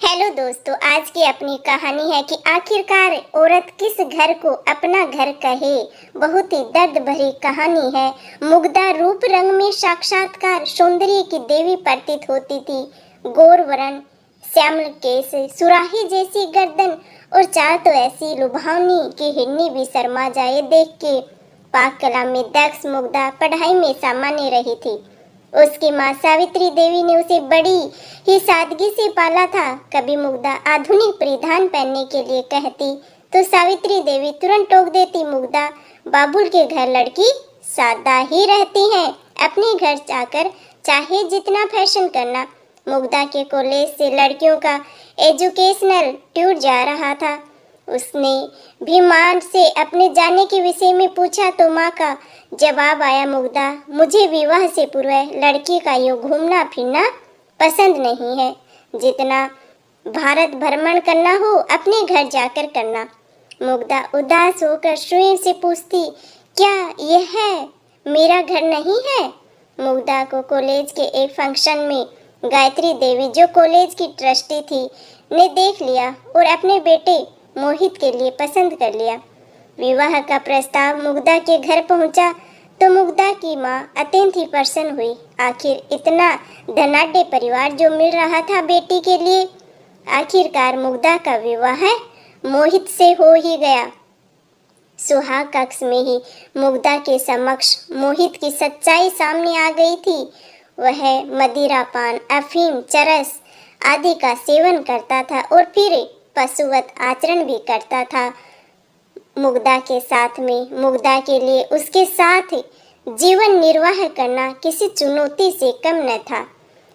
Hello दोस्तों, आज की अपनी कहानी है कि आखिरकार औरत किस घर को अपना घर कहे। बहुत ही दर्द भरी कहानी है। मुग्धा रूप रंग में साक्षात्कार सौंदर्य की देवी प्रतीत होती थी। गोर वर्ण, श्यामल केस, सुराही जैसी गर्दन और चाल तो ऐसी लुभावनी कि हिरनी भी शर्मा जाए देख के। पाक कला में दक्ष मुग्धा पढ़ाई में सामान्य रही थी। उसकी माँ सावित्री देवी ने उसे बड़ी ही सादगी से पाला था। कभी मुग्धा आधुनिक परिधान पहनने के लिए कहती तो सावित्री देवी तुरंत टोक देती, मुग्धा बाबुल के घर लड़की सादा ही रहती है, अपने घर जाकर चाहे जितना फैशन करना। मुग्धा के कॉलेज से लड़कियों का एजुकेशनल टूर जा रहा था। उसने भी मां से अपने जाने के विषय में पूछा तो मां का जवाब आया, मुग्धा मुझे विवाह से पूर्व लड़की का यूं घूमना फिरना पसंद नहीं है, जितना भारत भ्रमण करना हो अपने घर जाकर करना। मुग्धा उदास होकर स्वयं से पूछती, क्या यह है मेरा घर नहीं है? मुग्धा को कॉलेज के एक फंक्शन में गायत्री देवी, जो कॉलेज की ट्रस्टी थी, ने देख लिया और अपने बेटे मोहित के लिए पसंद कर लिया। विवाह का प्रस्ताव मुग्धा के घर पहुंचा तो मुग्धा की मां अत्यंत ही प्रसन्न हुई। आखिर इतना धनाढ्य परिवार जो मिल रहा था बेटी के लिए। आखिरकार मुग्धा का विवाह मोहित से हो ही गया। सुहाग कक्ष में ही मुग्धा के समक्ष मोहित की सच्चाई सामने आ गई थी। वह मदिरा पान, अफीम, चरस आदि का सेवन करता था और फिर पशुवत आचरण भी करता था। मुग्धा के साथ में मुग्धा के लिए उसके साथ जीवन निर्वाह करना किसी चुनौती से कम न था।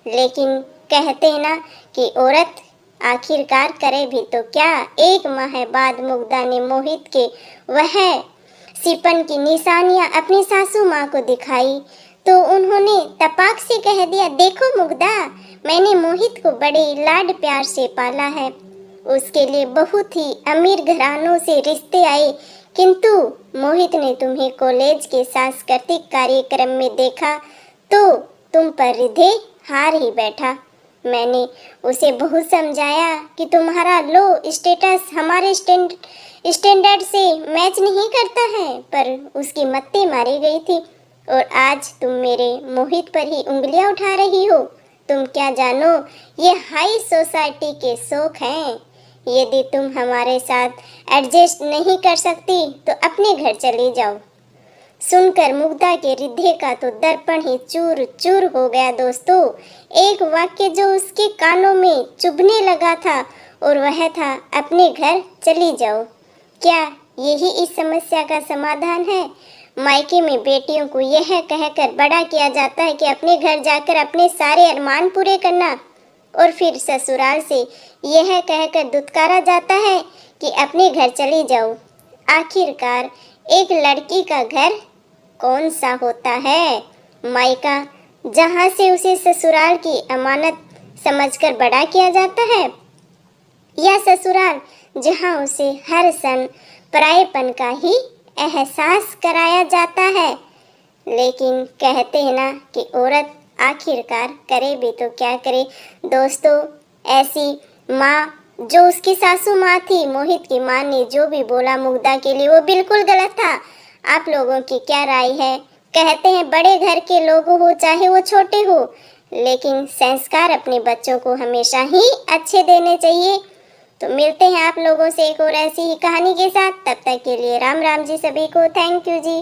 लेकिन कहते ना कि औरत आखिरकार करे भी तो क्या। एक माह बाद मुग्धा ने मोहित के वह सिपन की निशानियां अपनी सासू माँ को दिखाई तो उन्होंने तपाक से कह दिया, देखो मुग्धा, मैंने मोहित को बड़े लाड प्यार से पाला है। उसके लिए बहुत ही अमीर घरानों से रिश्ते आए, किंतु मोहित ने तुम्हें कॉलेज के सांस्कृतिक कार्यक्रम में देखा तो तुम पर हृदय हार ही बैठा। मैंने उसे बहुत समझाया कि तुम्हारा लो स्टेटस हमारे स्टैंडर्ड से मैच नहीं करता है, पर उसकी मत्ती मारी गई थी और आज तुम मेरे मोहित पर ही उंगलियां उठा रही हो। तुम क्या जानो, ये हाई सोसाइटी के शौक हैं। यदि तुम हमारे साथ एडजस्ट नहीं कर सकती तो अपने घर चली जाओ। सुनकर मुग्धा के हृदय का तो दर्पण ही चूर चूर हो गया दोस्तों। एक वाक्य जो उसके कानों में चुभने लगा था और वह था, अपने घर चली जाओ। क्या यही इस समस्या का समाधान है? मायके में बेटियों को यह कहकर बड़ा किया जाता है कि अपने घर जाकर अपने सारे अरमान पूरे करना, और फिर ससुराल से यह कहकर दुत्कारा जाता है कि अपने घर चली जाओ। आखिरकार एक लड़की का घर कौन सा होता है? मायका, जहाँ से उसे ससुराल की अमानत समझकर बड़ा किया जाता है, या ससुराल जहाँ उसे हर क्षण परायेपन का ही एहसास कराया जाता है? लेकिन कहते हैं ना कि औरत आखिरकार करे भी तो क्या करे। दोस्तों, ऐसी माँ जो उसकी सासू माँ थी, मोहित की माँ ने जो भी बोला मुग्धा के लिए वो बिल्कुल गलत था। आप लोगों की क्या राय है? कहते हैं बड़े घर के लोग हो चाहे वो छोटे हो, लेकिन संस्कार अपने बच्चों को हमेशा ही अच्छे देने चाहिए। तो मिलते हैं आप लोगों से एक और ऐसी ही कहानी के साथ। तब तक के लिए राम राम जी सभी को। Thank you ji.